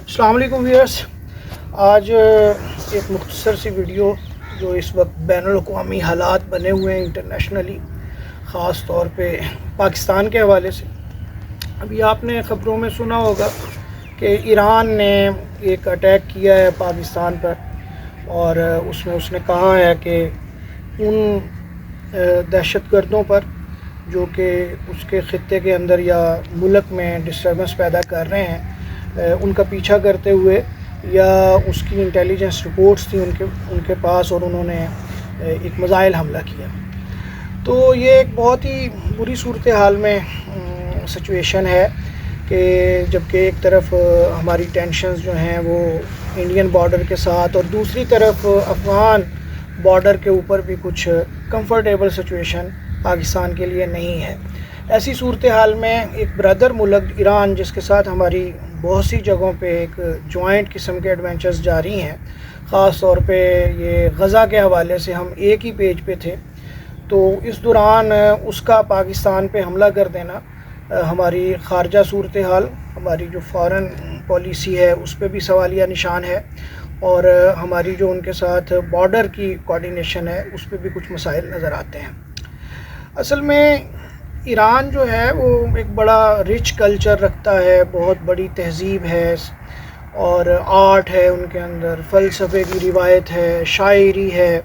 السلام علیکم ویورس، آج ایک مختصر سی ویڈیو جو اس وقت بین الاقوامی حالات بنے ہوئے ہیں انٹرنیشنلی، خاص طور پہ پاکستان کے حوالے سے۔ ابھی آپ نے خبروں میں سنا ہوگا کہ ایران نے ایک اٹیک کیا ہے پاکستان پر، اور اس نے کہا ہے کہ ان دہشت گردوں پر جو کہ اس کے خطے کے اندر یا ملک میں ڈسٹربنس پیدا کر رہے ہیں، ان کا پیچھا کرتے ہوئے، یا اس کی انٹیلیجنس رپورٹس تھیں ان کے پاس، اور انہوں نے ایک میزائل حملہ کیا۔ تو یہ ایک بہت ہی بری صورتحال میں سچویشن ہے کہ جبکہ ایک طرف ہماری ٹینشنز جو ہیں وہ انڈین بارڈر کے ساتھ، اور دوسری طرف افغان بارڈر کے اوپر بھی کچھ کمفرٹیبل سچویشن پاکستان کے لیے نہیں ہے۔ ایسی صورتحال میں ایک برادر ملک ایران، جس کے ساتھ ہماری بہت سی جگہوں پہ ایک جوائنٹ قسم کے ایڈونچرز جاری ہیں، خاص طور پہ یہ غزہ کے حوالے سے ہم ایک ہی پیج پہ تھے، تو اس دوران اس کا پاکستان پہ حملہ کر دینا ہماری خارجہ صورتحال، ہماری جو فارن پالیسی ہے اس پہ بھی سوالیہ نشان ہے، اور ہماری جو ان کے ساتھ بارڈر کی کوارڈینیشن ہے اس پہ بھی کچھ مسائل نظر آتے ہیں۔ اصل میں ایران جو ہے وہ ایک بڑا رچ کلچر رکھتا ہے، بہت بڑی تہذیب ہے، اور آرٹ ہے ان کے اندر، فلسفے کی روایت ہے، شاعری ہے،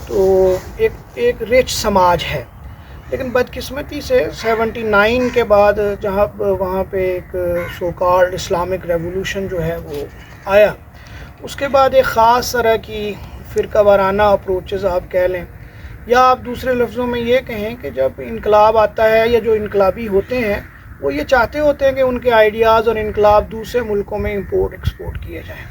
تو ایک رچ سماج ہے۔ لیکن بدقسمتی سے 79 کے بعد جہاں وہاں پہ ایک سو کالڈ اسلامک ریولوشن جو ہے وہ آیا، اس کے بعد ایک خاص طرح کی فرقہ وارانہ اپروچز آپ کہہ لیں، یا آپ دوسرے لفظوں میں یہ کہیں کہ جب انقلاب آتا ہے یا جو انقلابی ہوتے ہیں وہ یہ چاہتے ہوتے ہیں کہ ان کے آئیڈیاز اور انقلاب دوسرے ملکوں میں امپورٹ ایکسپورٹ کیے جائیں۔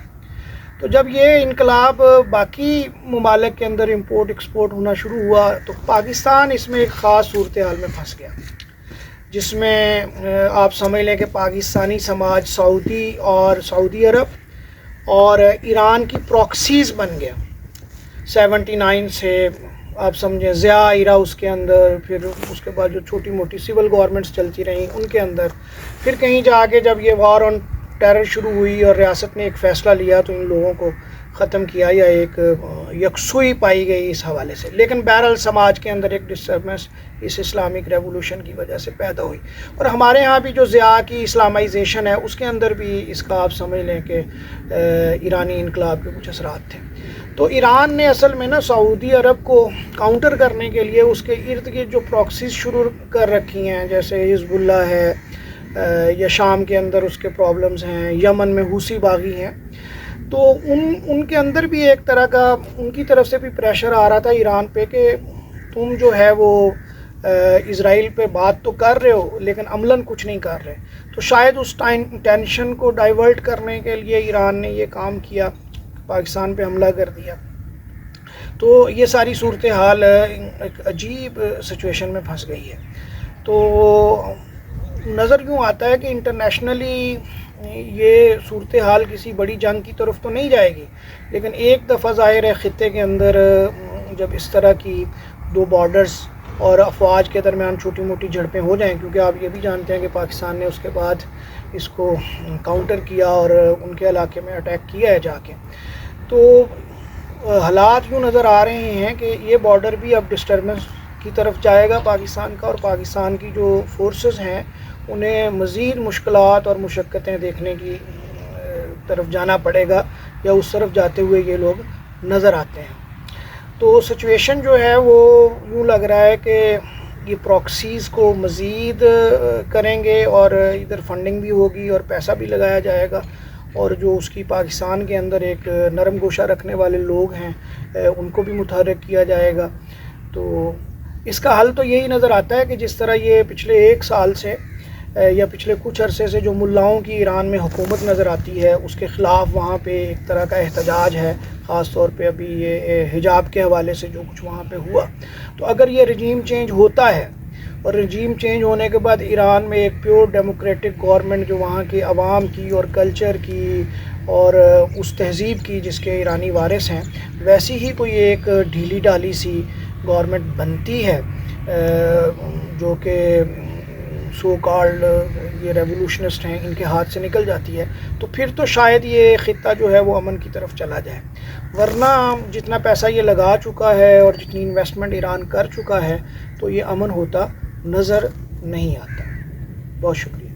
تو جب یہ انقلاب باقی ممالک کے اندر امپورٹ ایکسپورٹ ہونا شروع ہوا تو پاکستان اس میں ایک خاص صورتحال میں پھنس گیا، جس میں آپ سمجھ لیں کہ پاکستانی سماج سعودی عرب اور ایران کی پراکسیز بن گیا۔ 79 سے آپ سمجھیں ضیاء ایرا اس کے اندر، پھر اس کے بعد جو چھوٹی موٹی سول گورنمنٹس چلتی رہیں ان کے اندر، پھر کہیں جا کے جب یہ وار آن ٹیرر شروع ہوئی اور ریاست نے ایک فیصلہ لیا تو ان لوگوں کو ختم کیا، یا ایک یکسوئی پائی گئی اس حوالے سے۔ لیکن بہرحال سماج کے اندر ایک ڈسٹربنس اس اسلامک ریولوشن کی وجہ سے پیدا ہوئی، اور ہمارے ہاں بھی جو ضیاء کی اسلامائزیشن ہے اس کے اندر بھی اس کا آپ سمجھ لیں کہ ایرانی انقلاب کے کچھ اثرات تھے۔ تو ایران نے اصل میں سعودی عرب کو کاؤنٹر کرنے کے لیے اس کے ارد گرد جو پراکسیز شروع کر رکھی ہیں، جیسے حزب اللہ ہے، یا شام کے اندر اس کے پرابلمز ہیں، یمن میں حوثی باغی ہیں، تو ان کے اندر بھی ایک طرح کا ان کی طرف سے بھی پریشر آ رہا تھا ایران پہ کہ تم جو ہے وہ اسرائیل پہ بات تو کر رہے ہو لیکن عملاً کچھ نہیں کر رہے۔ تو شاید اس ٹینشن کو ڈائیورٹ کرنے کے لیے ایران نے یہ کام کیا، پاکستان پہ حملہ کر دیا۔ تو یہ ساری صورتحال ایک عجیب سچویشن میں پھنس گئی ہے۔ تو نظر یوں آتا ہے کہ انٹرنیشنلی یہ صورتحال کسی بڑی جنگ کی طرف تو نہیں جائے گی، لیکن ایک دفعہ ظاہر ہے خطے کے اندر جب اس طرح کی دو بارڈرز اور افواج کے درمیان چھوٹی موٹی جھڑپیں ہو جائیں، کیونکہ آپ یہ بھی جانتے ہیں کہ پاکستان نے اس کے بعد اس کو کاؤنٹر کیا اور ان کے علاقے میں اٹیک کیا ہے جا کے، تو حالات یوں نظر آ رہے ہیں کہ یہ بارڈر بھی اب ڈسٹربنس کی طرف جائے گا پاکستان کا، اور پاکستان کی جو فورسز ہیں انہیں مزید مشکلات اور مشقتیں دیکھنے کی طرف جانا پڑے گا، یا اس طرف جاتے ہوئے یہ لوگ نظر آتے ہیں۔ تو سچویشن جو ہے وہ یوں لگ رہا ہے کہ یہ پراکسیز کو مزید کریں گے، اور ادھر فنڈنگ بھی ہوگی اور پیسہ بھی لگایا جائے گا، اور جو اس کی پاکستان کے اندر ایک نرم گوشہ رکھنے والے لوگ ہیں ان کو بھی متحرک کیا جائے گا۔ تو اس کا حل تو یہی نظر آتا ہے کہ جس طرح یہ پچھلے ایک سال سے یا پچھلے کچھ عرصے سے جو ملاؤں کی ایران میں حکومت نظر آتی ہے اس کے خلاف وہاں پہ ایک طرح کا احتجاج ہے، خاص طور پہ ابھی یہ حجاب کے حوالے سے جو کچھ وہاں پہ ہوا، تو اگر یہ رجیم چینج ہوتا ہے، اور رجیم چینج ہونے کے بعد ایران میں ایک پیور ڈیموکریٹک گورنمنٹ جو وہاں کی عوام کی اور کلچر کی اور اس تہذیب کی جس کے ایرانی وارث ہیں، ویسی ہی کوئی ایک ڈھیلی ڈالی سی گورنمنٹ بنتی ہے جو کہ سو کالڈ یہ ریولوشنسٹ ہیں ان کے ہاتھ سے نکل جاتی ہے تو پھر تو شاید یہ خطہ جو ہے وہ امن کی طرف چلا جائے، ورنہ جتنا پیسہ یہ لگا چکا ہے اور جتنی انویسٹمنٹ ایران کر چکا ہے تو یہ امن ہوتا نظر نہیں آتا۔ بہت شکریہ۔